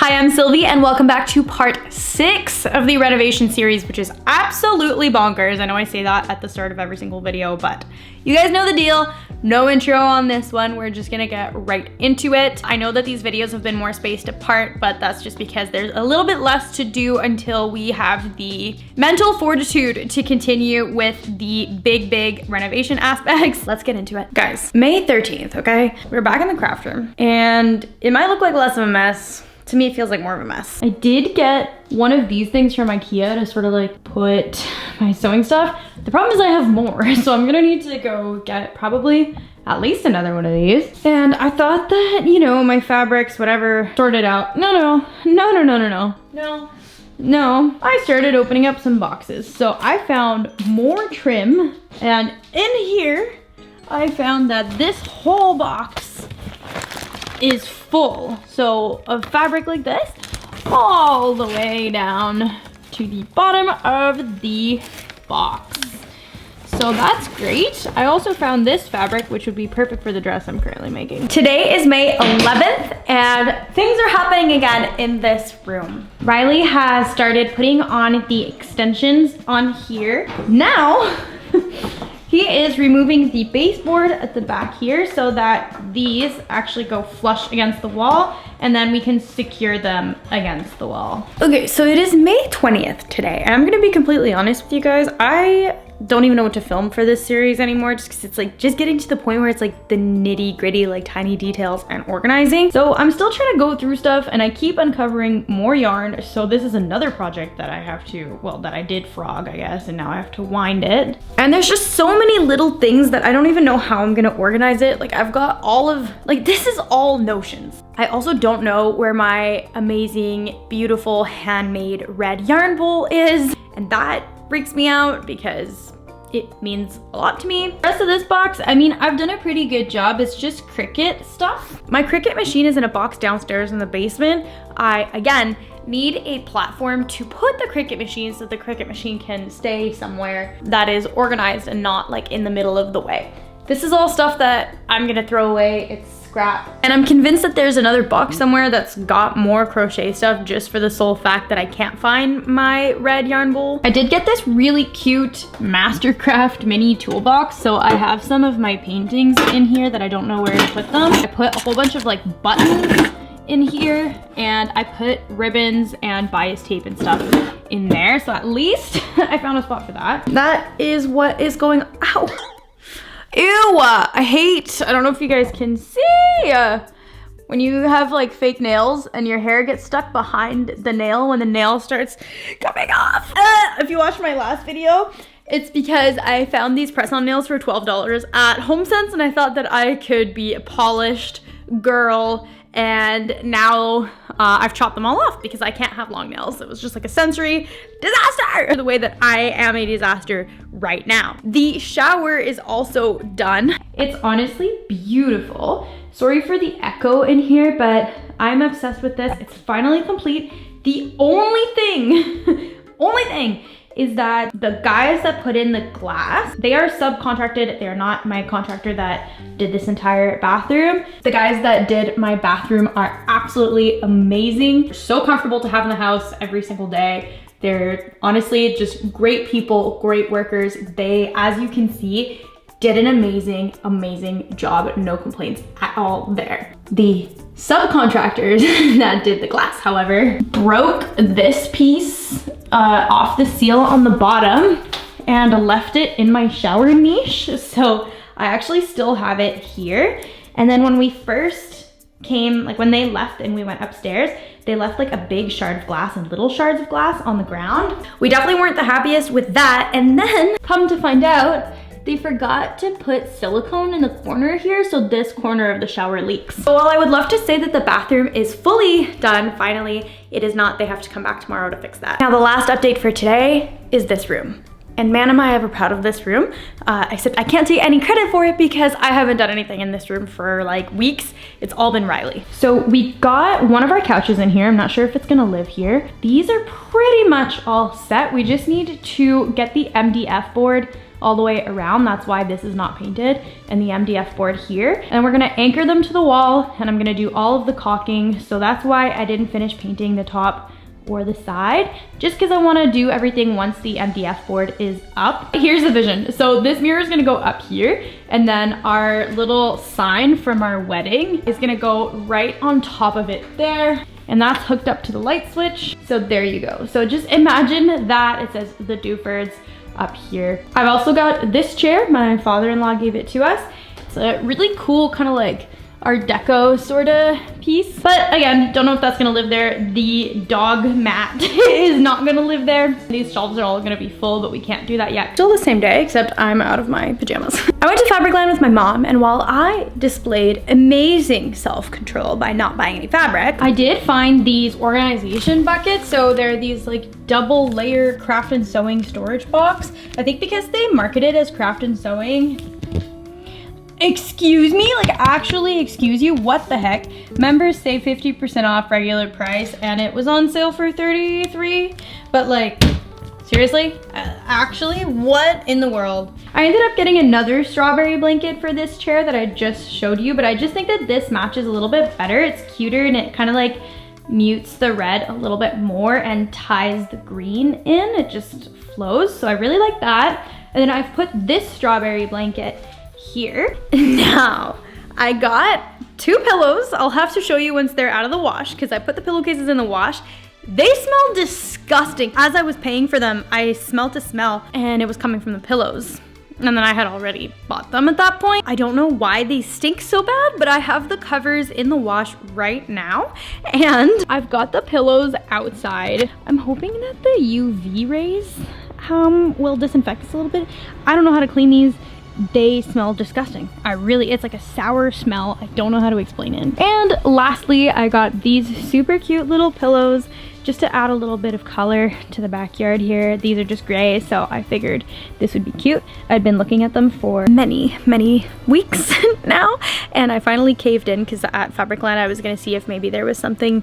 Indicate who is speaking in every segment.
Speaker 1: Hi, I'm Sylvie and welcome back to part 6 of the renovation series, which is absolutely bonkers. I know I say that at the start of every single video, but you guys know the deal. No intro on this one. We're just gonna get right into it. I know that these videos have been more spaced apart, but that's just because there's a little bit less to do until we have the mental fortitude to continue with the big renovation aspects. Let's get into it. Guys, May 13th, okay? We're back in the craft room and it might look like less of a mess. To me, it feels like more of a mess. I did get one of these things from IKEA to sort of like put my sewing stuff. The problem is I have more, so I'm gonna need to go get probably at least another one of these. And I thought that, you know, my fabrics, whatever, sorted out. No. I started opening up some boxes. So I found more trim, and in here, I found that this whole box is full. So of fabric like this, all the way down to the bottom of the box. So that's great. I also found this fabric, which would be perfect for the dress I'm currently making. Today is May 11th and things are happening again in this room. Riley has started putting on the extensions on here. Now, he is removing the baseboard at the back here so that these actually go flush against the wall and then we can secure them against the wall. Okay, so it is May 20th today. And I'm gonna be completely honest with you guys. I don't even know what to film for this series anymore just because it's like just getting to the point where it's like the nitty gritty, like tiny details and organizing. So I'm still trying to go through stuff and I keep uncovering more yarn. So this is another project that I have to, well, that I did frog, I guess, and now I have to wind it. And there's just so many little things that I don't even know how I'm gonna organize it. Like I've got all of, like this is all notions. I also don't know where my amazing, beautiful, handmade red yarn bowl is. And that freaks me out because it means a lot to me. The rest of this box, I mean, I've done a pretty good job. It's just Cricut stuff. My Cricut machine is in a box downstairs in the basement. I, again, need a platform to put the Cricut machine so the Cricut machine can stay somewhere that is organized and not like in the middle of the way. This is all stuff that I'm gonna throw away. It's scrap. And I'm convinced that there's another box somewhere that's got more crochet stuff just for the sole fact that I can't find my red yarn bowl. I did get this really cute Mastercraft mini toolbox. So I have some of my paintings in here that I don't know where to put them. I put a whole bunch of like buttons in here and I put ribbons and bias tape and stuff in there. So at least I found a spot for that. That is what is going, ow. Ew, I don't know if you guys can see, when you have like fake nails and your hair gets stuck behind the nail when the nail starts coming off. If you watched my last video, it's because I found these press-on nails for $12 at HomeSense and I thought that I could be a polished girl, and now I've chopped them all off because I can't have long nails. It was just like a sensory disaster, the way that I am a disaster right now. The shower is also done. It's honestly beautiful. Sorry for the echo in here, but I'm obsessed with this. It's finally complete. The only thing is that the guys that put in the glass, they are subcontracted. They're not my contractor that did this entire bathroom. The guys that did my bathroom are absolutely amazing. They're so comfortable to have in the house every single day. They're honestly just great people, great workers. They, as you can see, did an amazing job. No complaints at all there. The subcontractors that did the glass, however, broke this piece off the seal on the bottom and left it in my shower niche. So I actually still have it here. And then when we first came, like when they left and we went upstairs, they left like a big shard of glass and little shards of glass on the ground. We definitely weren't the happiest with that. And then come to find out, they forgot to put silicone in the corner here, so this corner of the shower leaks. So while I would love to say that the bathroom is fully done, finally, it is not. They have to come back tomorrow to fix that. Now the last update for today is this room. And man, am I ever proud of this room. Except I can't take any credit for it because I haven't done anything in this room for like weeks. It's all been Riley. So we got one of our couches in here. I'm not sure if it's gonna live here. These are pretty much all set. We just need to get the MDF board all the way around. That's why this is not painted, and the MDF board here. And we're gonna anchor them to the wall, and I'm gonna do all of the caulking. So that's why I didn't finish painting the top or the side, just because I want to do everything once the MDF board is up. Here's the vision. So this mirror is going to go up here, and then our little sign from our wedding is going to go right on top of it there, and that's hooked up to the light switch. So there you go. So just imagine that it says the Dufords up here. I've also got this chair. My father-in-law gave it to us. It's a really cool kind of like Art Deco sort of piece. But again, don't know if that's gonna live there. The dog mat is not gonna live there. These shelves are all gonna be full, but we can't do that yet. Still the same day, except I'm out of my pajamas. I went to Fabricland with my mom, and while I displayed amazing self-control by not buying any fabric, I did find these organization buckets. So they're these like double layer craft and sewing storage box. I think because they market it as craft and sewing. Excuse me, like actually excuse you, what the heck? Members save 50% off regular price, and it was on sale for $33, but like, seriously? Actually, what in the world? I ended up getting another strawberry blanket for this chair that I just showed you, but I just think that this matches a little bit better. It's cuter, and it kind of like mutes the red a little bit more and ties the green in. It just flows, so I really like that. And then I've put this strawberry blanket here. Now, I got 2 pillows. I'll have to show you once they're out of the wash, because I put the pillowcases in the wash. They smell disgusting. As I was paying for them, I smelled a smell, and it was coming from the pillows. And then I had already bought them at that point. I don't know why they stink so bad, but I have the covers in the wash right now, and I've got the pillows outside. I'm hoping that the UV rays will disinfect this a little bit. I don't know how to clean these. They smell disgusting. It's like a sour smell. I don't know how to explain it. And lastly, I got these super cute little pillows just to add a little bit of color to the backyard here. These are just gray, so I figured this would be cute. I'd been looking at them for many weeks now, and I finally caved in because at Fabricland I was gonna see if maybe there was something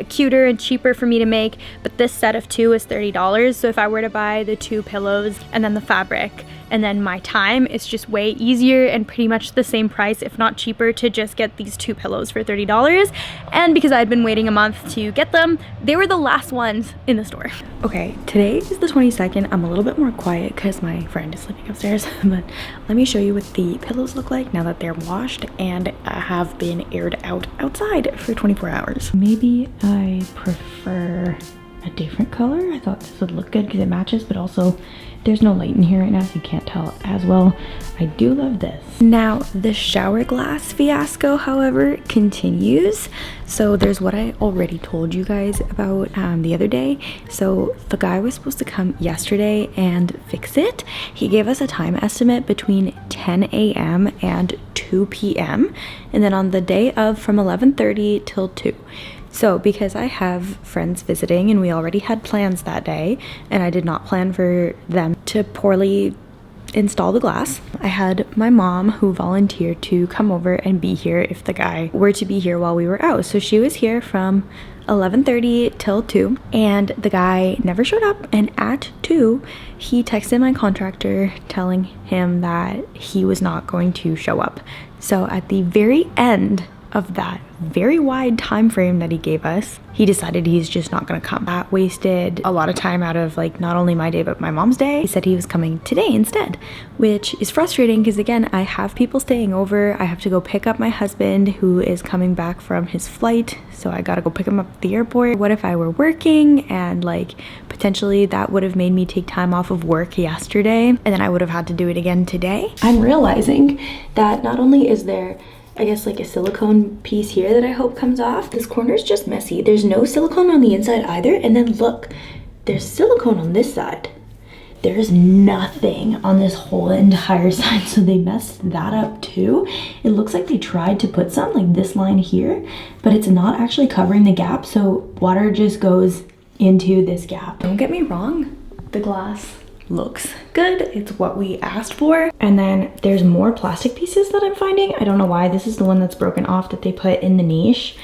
Speaker 1: cuter and cheaper for me to make, but this set of 2 is $30. So if I were to buy the 2 pillows and then the fabric and then my time, it's just way easier and pretty much the same price, if not cheaper, to just get these 2 pillows for $30. And because I'd been waiting a month to get them, they were the last ones in the store. Okay, today is the 22nd. I'm a little bit more quiet because my friend is sleeping upstairs, but let me show you what the pillows look like now that they're washed and have been aired out outside for 24 hours. Maybe I prefer a different color. I thought this would look good because it matches, but also there's no light in here right now, so you can't tell as well. I do love this. Now, the shower glass fiasco, however, continues. So there's what I already told you guys about the other day. So the guy was supposed to come yesterday and fix it. He gave us a time estimate between 10 a.m. and 2 p.m. and then on the day of from 11:30 till 2. So because I have friends visiting and we already had plans that day, and I did not plan for them to poorly install the glass, I had my mom who volunteered to come over and be here if the guy were to be here while we were out. So she was here from 11:30 till 2, and the guy never showed up, and at 2 he texted my contractor telling him that he was not going to show up. So at the very end of that very wide time frame that he gave us, he decided he's just not gonna come. That wasted a lot of time out of like not only my day but my mom's day. He said he was coming today instead, which is frustrating because again, I have people staying over. I have to go pick up my husband who is coming back from his flight, so I gotta go pick him up at the airport. What if I were working and like potentially that would have made me take time off of work yesterday and then I would have had to do it again today? I'm realizing that not only is there, I guess, like a silicone piece here that I hope comes off, this corner is just messy. There's no silicone on the inside either, and then look, there's silicone on this side. There's nothing on this whole entire side, so they messed that up too. It looks like they tried to put some, like this line here, but it's not actually covering the gap, so water just goes into this gap. Don't get me wrong, the glass looks good. It's what we asked for. And then there's more plastic pieces that I'm finding. I don't know why. This is the one that's broken off that they put in the niche.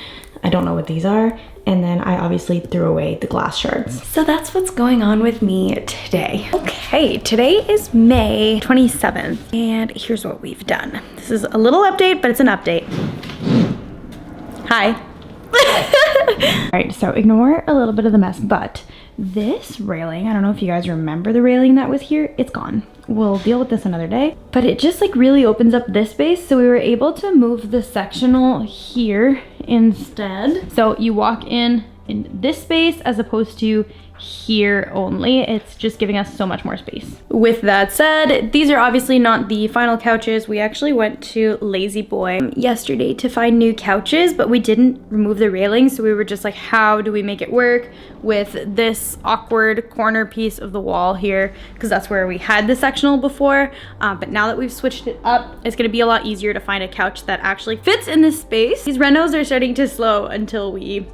Speaker 1: I don't know what these are. And then I obviously threw away the glass shards. So that's what's going on with me today. Okay, today is May 27th, and here's what we've done. This is a little update, but it's an update. Hi. All right, so ignore a little bit of the mess, but this railing, I don't know if you guys remember the railing that was here, it's gone. We'll deal with this another day, but it just like really opens up this space. So we were able to move the sectional here instead. So you walk in this space as opposed to here only. It's just giving us so much more space. With that said, these are obviously not the final couches. We actually went to Lazy Boy yesterday to find new couches, but we didn't remove the railing. So we were just like, how do we make it work with this awkward corner piece of the wall here? Because that's where we had the sectional before. But now that we've switched it up, it's gonna be a lot easier to find a couch that actually fits in this space. These renos are starting to slow until we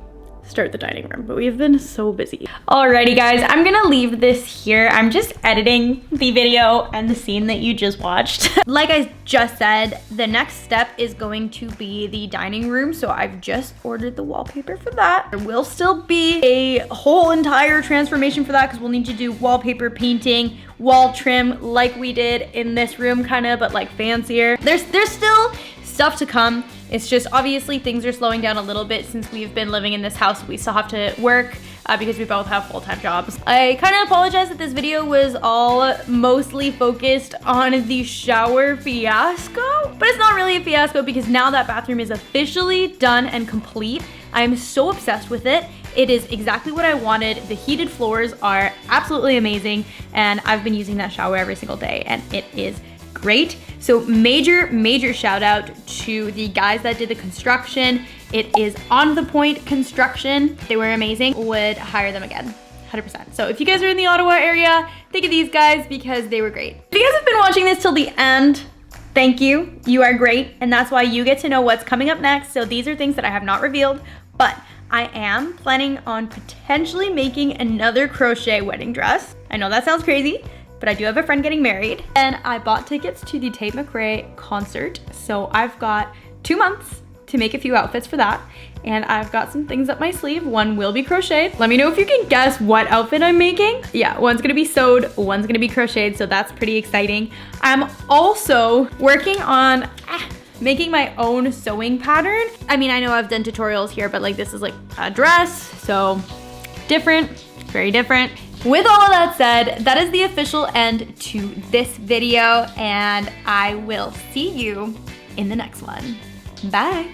Speaker 1: start the dining room, but we've been so busy. Alrighty guys, I'm gonna leave this here. I'm just editing the video and the scene that you just watched. Like I just said, the next step is going to be the dining room. So I've just ordered the wallpaper for that. There will still be a whole entire transformation for that because we'll need to do wallpaper painting, wall trim like we did in this room kind of, but like fancier. There's still stuff to come. It's just obviously things are slowing down a little bit since we've been living in this house. We still have to work because we both have full-time jobs. I kind of apologize that this video was all mostly focused on the shower fiasco, but it's not really a fiasco because now that bathroom is officially done and complete. I'm so obsessed with it. It is exactly what I wanted. The heated floors are absolutely amazing, and I've been using that shower every single day, and it is great. So major shout out to the guys that did the construction. It is On The Point Construction. They were amazing. Would hire them again, 100%. So if you guys are in the Ottawa area, think of these guys because they were great. If you guys have been watching this till the end, thank you. You are great, and that's why you get to know what's coming up next. So these are things that I have not revealed, but I am planning on potentially making another crochet wedding dress. I know that sounds crazy, but I do have a friend getting married, and I bought tickets to the Tate McRae concert. So I've got 2 months to make a few outfits for that, and I've got some things up my sleeve. One will be crocheted. Let me know if you can guess what outfit I'm making. Yeah, one's gonna be sewed, one's gonna be crocheted, so that's pretty exciting. I'm also working on making my own sewing pattern. I mean, I know I've done tutorials here, but like this is like a dress, so different, very different. With all of that said, that is the official end to this video, and I will see you in the next one. Bye.